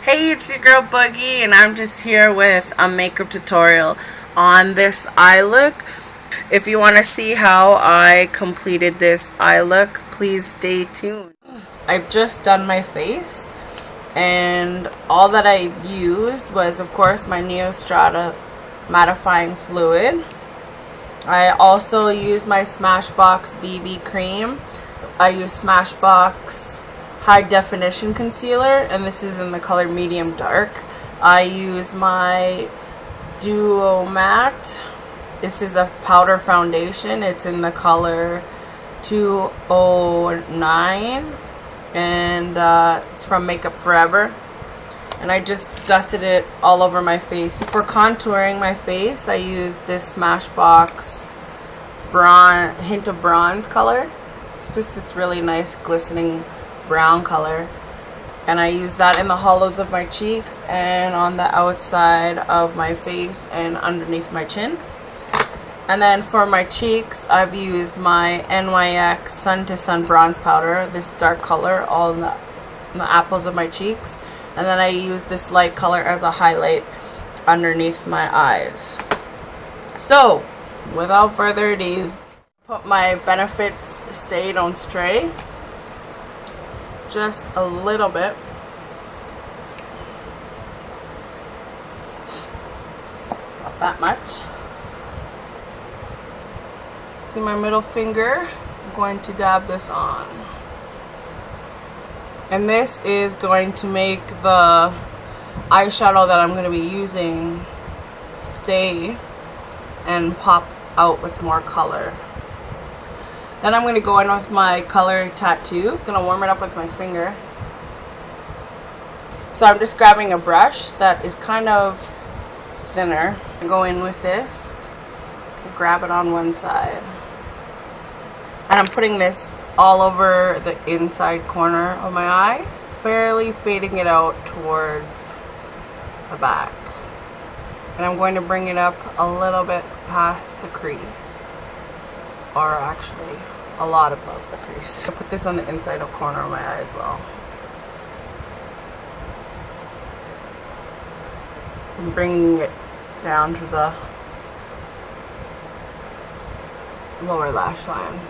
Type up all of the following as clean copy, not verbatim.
Hey, it's your girl Boogie, and I'm just here with a makeup tutorial on this eye look. If you want to see how I completed this eye look, please stay tuned. I've just done my face, and all that I used was, of course, my Neostrata mattifying fluid. I also used my Smashbox BB cream. I used Smashbox high definition concealer, and this is in the color medium dark. I use my Duo Matte. This is a powder foundation. It's in the color 209, and it's from Makeup Forever. And I just dusted it all over my face. For contouring my face, I use this Smashbox hint of bronze color. It's just this really nice glistening brown color, and I use that in the hollows of my cheeks and on the outside of my face and underneath my chin. And then for my cheeks, I've used my NYX Sun to Sun bronze powder, this dark color, all in the apples of my cheeks, and then I use this light color as a highlight underneath my eyes. So without further ado, put my Benefits Stay Don't Stray, just a little bit. Not that much. See my middle finger? I'm going to dab this on. And this is going to make the eyeshadow that I'm going to be using stay and pop out with more color. Then I'm going to go in with my color tattoo. I'm going to warm it up with my finger. So I'm just grabbing a brush that is kind of thinner. I go in with this. Grab it on one side. And I'm putting this all over the inside corner of my eye, fairly fading it out towards the back. And I'm going to bring it up a little bit past the crease. Or actually, a lot above the crease. I put this on the inside of corner of my eye as well. I'm bringing it down to the lower lash line.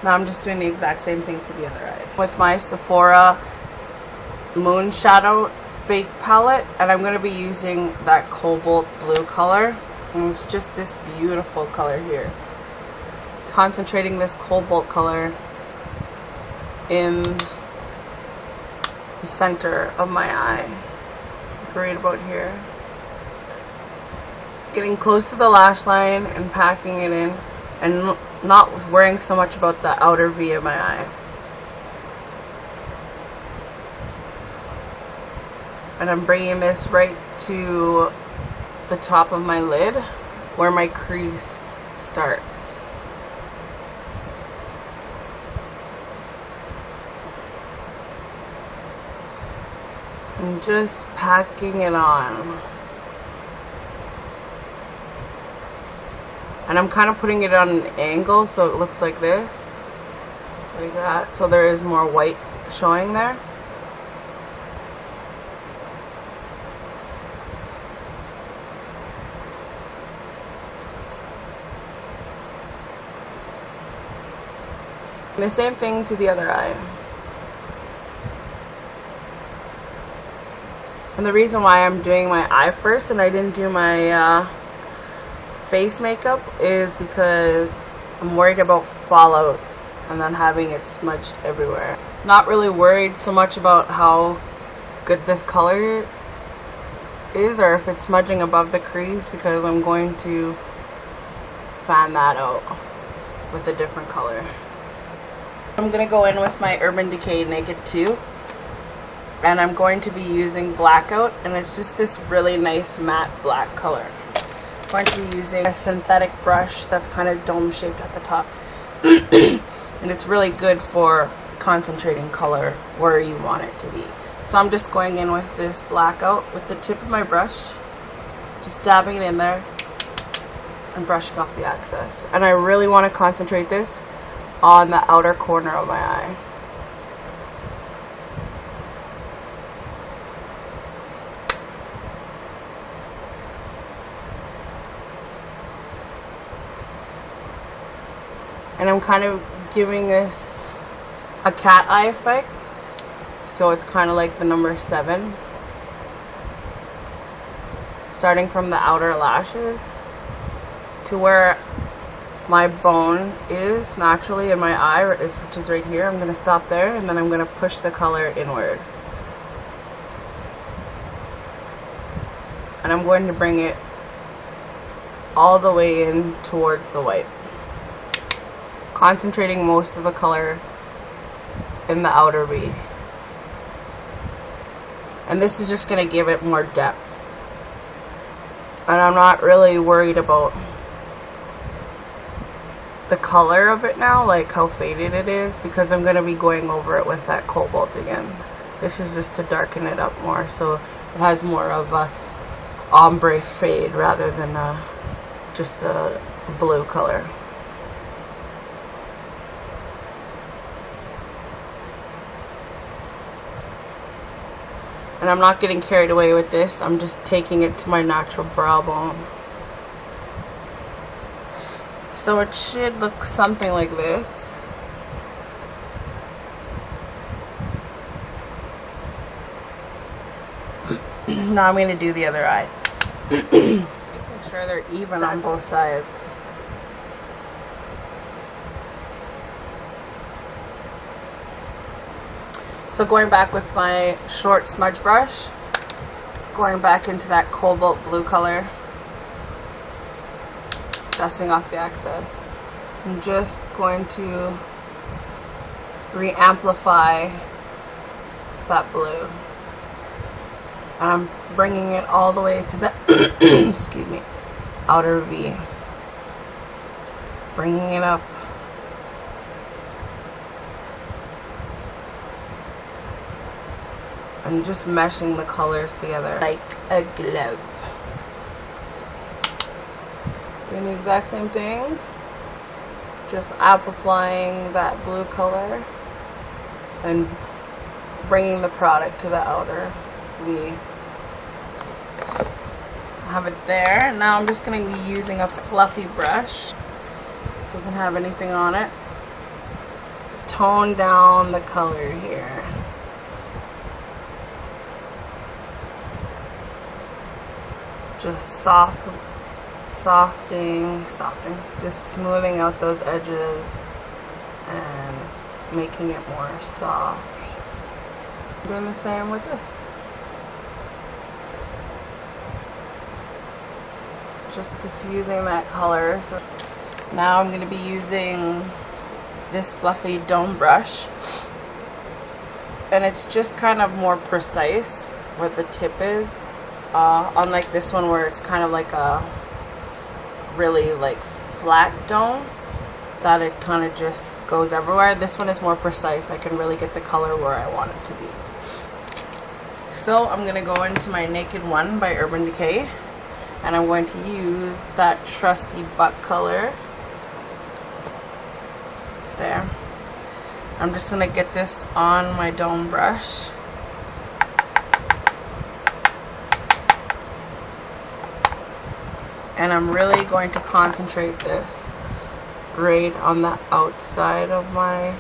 Now I'm just doing the exact same thing to the other eye. With my Sephora Moon Shadow Bake Palette, and I'm going to be using that Cobalt blue color. And it's just this beautiful color here. Concentrating this cobalt color in the center of my eye, right about here. Getting close to the lash line and packing it in, and not worrying so much about the outer V of my eye. And I'm bringing this right to the top of my lid where my crease starts. I'm just packing it on. And I'm kind of putting it on an angle so it looks like this. Like that. So there is more white showing there. And the same thing to the other eye. And the reason why I'm doing my eye first and I didn't do my face makeup is because I'm worried about fallout and then having it smudged everywhere. Not really worried so much about how good this color is or if it's smudging above the crease, because I'm going to fan that out with a different color. I'm going to go in with my Urban Decay Naked 2. And I'm going to be using Blackout, and it's just this really nice matte black color. I'm going to be using a synthetic brush that's kind of dome shaped at the top. And it's really good for concentrating color where you want it to be. So I'm just going in with this Blackout with the tip of my brush, just dabbing it in there and brushing off the excess. And I really want to concentrate this on the outer corner of my eye. And I'm kind of giving this a cat eye effect. So it's kind of like the number 7. Starting from the outer lashes to where my bone is naturally in my eye, which is right here. I'm going to stop there, and then I'm going to push the color inward. And I'm going to bring it all the way in towards the white, concentrating most of the color in the outer V. And this is just going to give it more depth. And I'm not really worried about the color of it now, like how faded it is, because I'm going to be going over it with that Cobalt again. This is just to darken it up more, so it has more of a ombre fade rather than just a blue color. And I'm not getting carried away with this. I'm just taking it to my natural brow bone. So it should look something like this. Now I'm going to do the other eye. Making sure they're even on both sides. So going back with my short smudge brush, going back into that cobalt blue color, dusting off the excess. I'm just going to re-amplify that blue. And I'm bringing it all the way to the excuse me, outer V. Bringing it up. And just meshing the colors together like a glove. Doing the exact same thing. Just amplifying that blue color and bringing the product to the outer V. Have it there. Now I'm just going to be using a fluffy brush. Doesn't have anything on it. Tone down the color here. Just softening, just smoothing out those edges and making it more soft. I'm doing the same with this. Just diffusing that color. So now I'm going to be using this fluffy dome brush, and it's just kind of more precise where the tip is. Unlike this one where it's kind of like a really like flat dome that it kind of just goes everywhere. This one is more precise. I can really get the color where I want it to be. So I'm going to go into my Naked One by Urban Decay, and I'm going to use that trusty buck color there. I'm just going to get this on my dome brush. And I'm really going to concentrate this right on the outside of my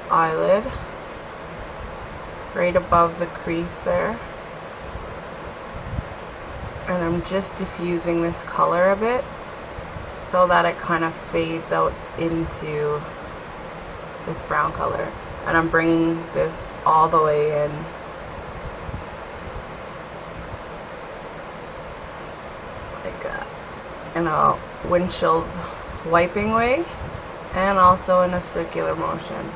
eyelid, right above the crease there. And I'm just diffusing this color a bit so that it kind of fades out into this brown color. And I'm bringing this all the way in. In a windshield wiping way, and also in a circular motion.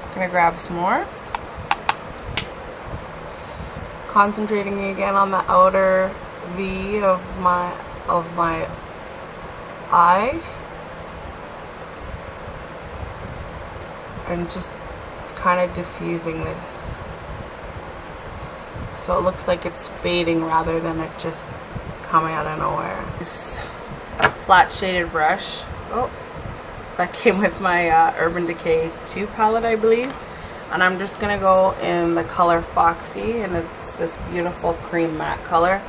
I'm gonna grab some more, concentrating again on the outer V of my eye, and just kind of diffusing this. So it looks like it's fading rather than it just coming out of nowhere. This flat shaded brush, that came with my Urban Decay 2 palette, I believe. And I'm just going to go in the color Foxy, and it's this beautiful cream matte color.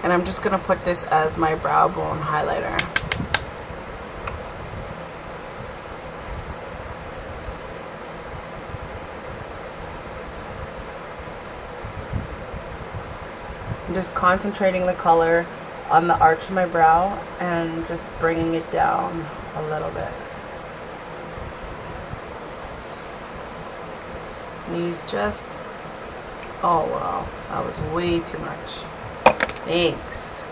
And I'm just going to put this as my brow bone highlighter. I'm just concentrating the color on the arch of my brow and just bringing it down a little bit. And use just, oh wow, that was way too much. Thanks.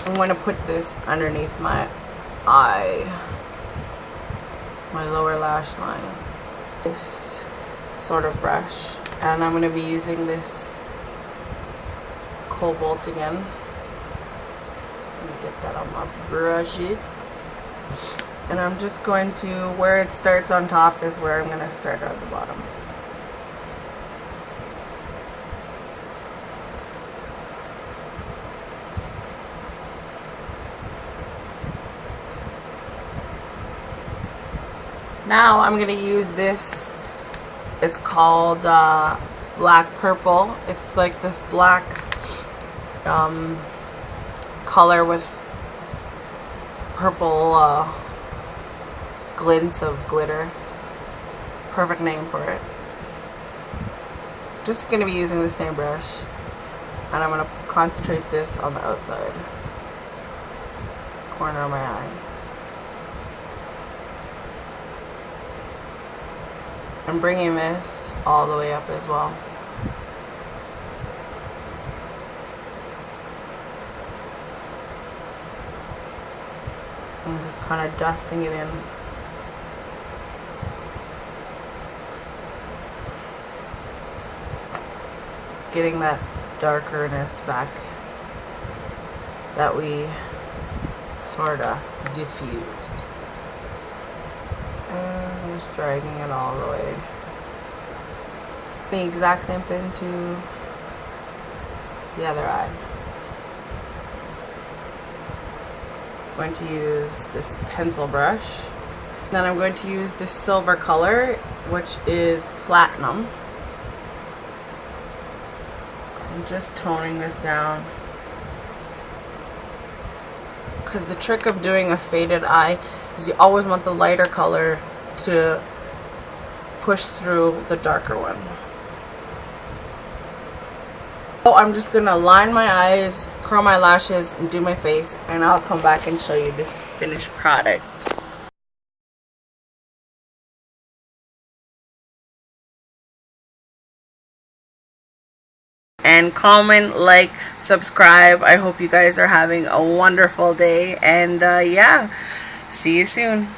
I'm going to put this underneath my eye, my lower lash line. This sort of brush. And I'm going to be using this Cobalt again. Let me get that on my brush. And I'm just going to, where it starts on top is where I'm going to start at the bottom. Now I'm going to use this. It's called Black Purple. It's like this black color with purple glints of glitter. Perfect name for it. Just going to be using the same brush. And I'm going to concentrate this on the outside corner of my eye. I'm bringing this all the way up as well. I'm just kind of dusting it in. Getting that darkerness back that we sort of diffused. And I'm just dragging it all the way. The exact same thing to the other eye. I'm going to use this pencil brush. Then I'm going to use this silver color, which is platinum. I'm just toning this down. Because the trick of doing a faded eye is you always want the lighter color to push through the darker one. So I'm just going to line my eyes, curl my lashes, and do my face, and I'll come back and show you this finished product. And comment, like, subscribe. I hope you guys are having a wonderful day. And yeah, see you soon.